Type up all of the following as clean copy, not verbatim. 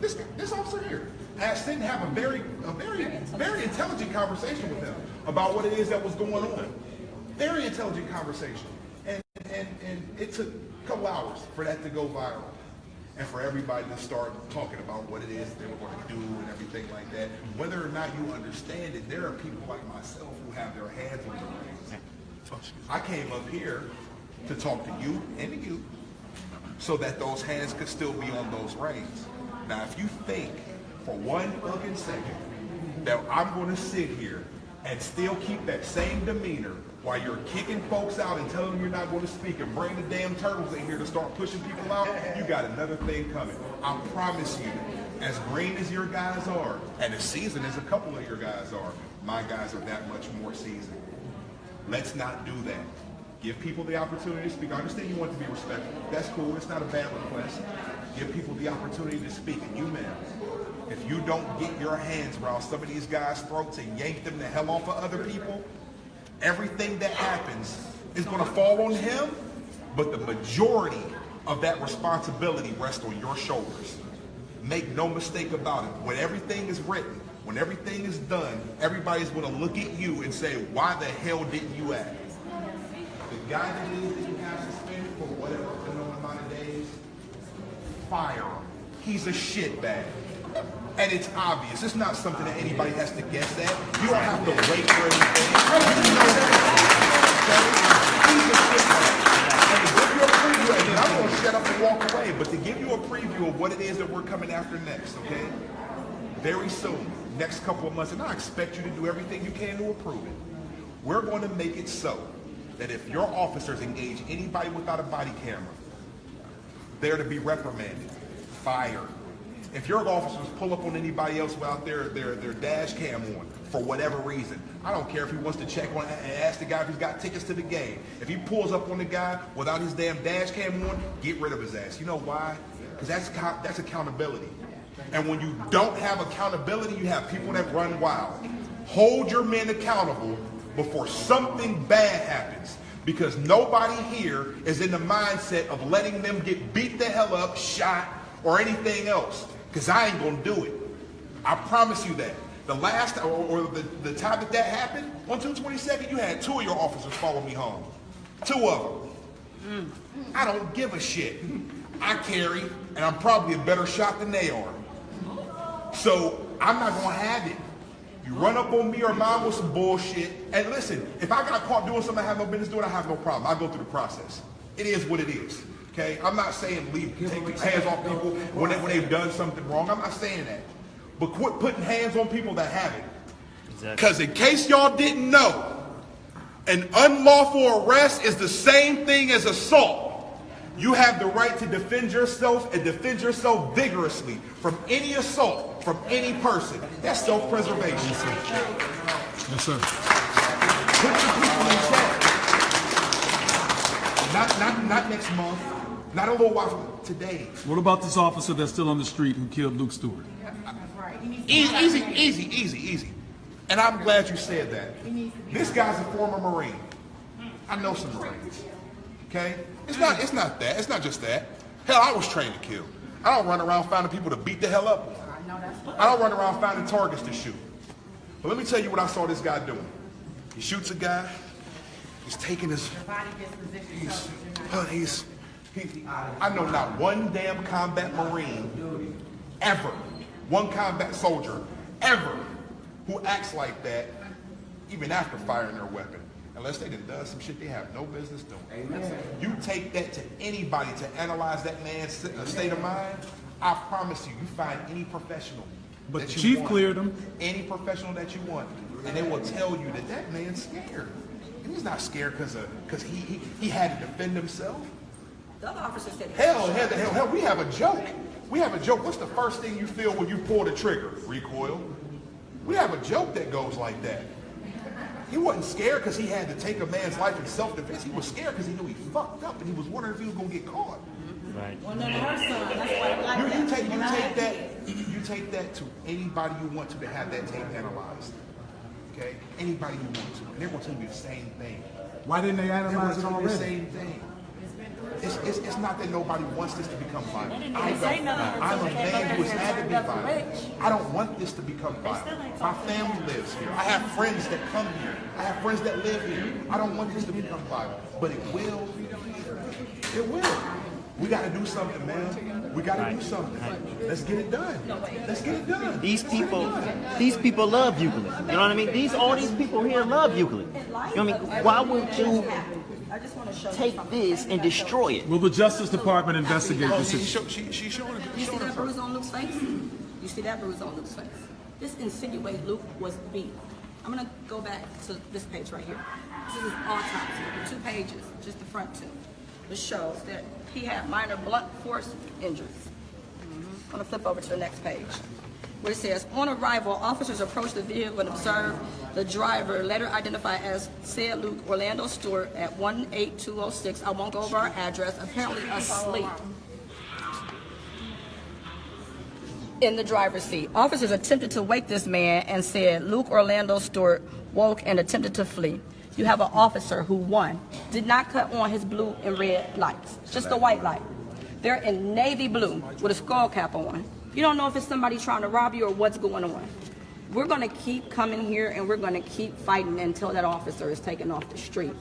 This officer here. I had to have a very intelligent conversation with him about what it is that was going on. Very intelligent conversation. And it took a couple hours for that to go viral. And for everybody to start talking about what it is they were going to do and everything like that. Whether or not you understand it, there are people like myself who have their hands on the reins. I came up here to talk to you and to you so that those hands could still be on those reins. Now, if you think for one fucking second that I'm going to sit here and still keep that same demeanor while you're kicking folks out and telling them you're not going to speak and bring the damn turtles in here to start pushing people out, you got another thing coming. I promise you, as green as your guys are, and as seasoned as a couple of your guys are, my guys are that much more seasoned. Let's not do that. Give people the opportunity to speak. I understand you want to be respectful. That's cool. It's not a bad request. Give people the opportunity to speak. And you, ma'am, if you don't get your hands around some of these guys' throats and yank them the hell off of other people, everything that happens is going to fall on him, but the majority of that responsibility rests on your shoulders. Make no mistake about it. When everything is written, when everything is done, everybody's going to look at you and say, why the hell didn't you act? The guy that you have suspended for whatever amount of days, fire him. He's a shitbag. And it's obvious. It's not something that anybody has to guess at. You don't have to wait for anything. You know that. He's a shitbag. And to give you a preview, and then I'm going to shut up and walk away, but to give you a preview of what it is that we're coming after next, okay? Very soon, next couple of months, and I expect you to do everything you can to approve it. We're going to make it so that if your officers engage anybody without a body camera, they're to be reprimanded, fired. If your officers pull up on anybody else without their dash cam on for whatever reason, I don't care if he wants to check on and ask the guy if he's got tickets to the game. If he pulls up on the guy without his damn dash cam on, get rid of his ass. You know why? Because that's accountability. And when you don't have accountability, you have people that run wild. Hold your men accountable before something bad happens. Because nobody here is in the mindset of letting them get beat the hell up, shot, or anything else. Because I ain't going to do it. I promise you that. The last, or the time that happened, on 2/22nd, you had 2 of your officers follow me home. 2 of them. I don't give a shit. I carry, and I'm probably a better shot than they are. So I'm not going to have it. You run up on me or mine with some bullshit. And listen, if I got caught doing something I have no business doing, I have no problem. I go through the process. It is what it is. Okay? I'm not saying take your hands off people when they've done something wrong. I'm not saying that. But quit putting hands on people that haven't. Because in case y'all didn't know, an unlawful arrest is the same thing as assault. You have the right to defend yourself and defend yourself vigorously from any assault, from any person. That's self-preservation. Yes, sir. Put your people in check. Not next month. Not a little while from today. What about this officer that's still on the street who killed Luke Stewart? Easy. And I'm glad you said that. This guy's a former Marine. I know some Marines. Okay? It's not that. It's not just that. Hell, I was trained to kill. I don't run around finding people to beat the hell up on. I don't run around finding targets to shoot. But let me tell you what I saw this guy doing. He shoots a guy. He's taking his... I know not one damn combat Marine ever, one combat soldier ever, who acts like that even after firing their weapon. Unless they done some shit they have no business doing. Amen. You take that to anybody to analyze that man's state of mind, I promise you, you find any professional. But the chief cleared him. Any professional that you want, and they will tell you that that man's scared. And he's not scared because he had to defend himself. The other officer said, Hell, we have a joke. What's the first thing you feel when you pull the trigger? Recoil. We have a joke that goes like that. He wasn't scared because he had to take a man's life in self-defense. He was scared because he knew he fucked up and he was wondering if he was going to get caught. Right. well, no, her son, that's why You take that to anybody you want to have that tape analyzed. Okay? Anybody you want to. And they're going to tell you the same thing. Why didn't they analyze it already? The same thing. It's not that nobody wants this to become violent. I'm a man who has had to be violent. I don't want this to become violent. My family lives here. I have friends that come here. I have friends that live here. I don't want this to become violent. But it will. It will. We got to do something, man. We got to do something. Let's get it done. Let's get it done. These people love Euclid. You know what I mean? All these people here love Euclid. You know what I mean? Why would you take this and destroy it? Will the Justice Department investigate this? She's showing it. You see that bruise on Luke's face? You see that bruise on Luke's face? This insinuates Luke was beat. I'm gonna go back to this page right here. This is his autopsy, the 2 pages, just the front 2. It shows that he had minor blunt force injuries. I'm gonna flip over to the next page, where it says, on arrival, officers approached the vehicle and observed the driver, later identified as said Luke Orlando Stewart, at 18206. I won't go over our address, apparently asleep in the driver's seat. Officers attempted to wake this man and said Luke Orlando Stewart woke and attempted to flee. You have an officer who, one, did not cut on his blue and red lights, just the white light. They're in navy blue with a skull cap on. You don't know if it's somebody trying to rob you or what's going on. We're going to keep coming here and we're going to keep fighting until that officer is taken off the street.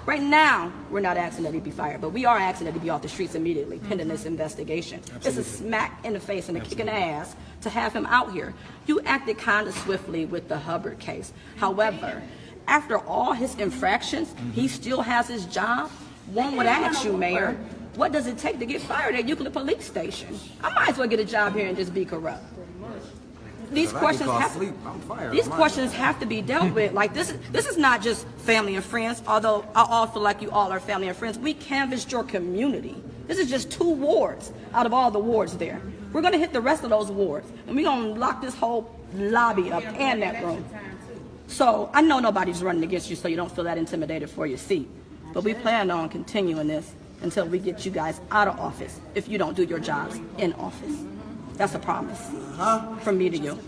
Right now, we're not asking that he be fired, but we are asking that he be off the streets immediately, pending this investigation. Absolutely. It's a smack in the face and a kick in the ass to have him out here. You acted kind of swiftly with the Hubbard case. However, after all his infractions, he still has his job. One would ask you, Mayor, what does it take to get fired at Euclid Police Station? I might as well get a job here and just be corrupt. These questions have to be dealt with. Like this is not just family and friends, although I all feel like you all are family and friends. We canvassed your community. This is just 2 wards out of all the wards there. We're gonna hit the rest of those wards, and we're gonna lock this whole lobby up and that room. So I know nobody's running against you, so you don't feel that intimidated for your seat. But we plan on continuing this until we get you guys out of office if you don't do your jobs in office. That's a promise from me to you.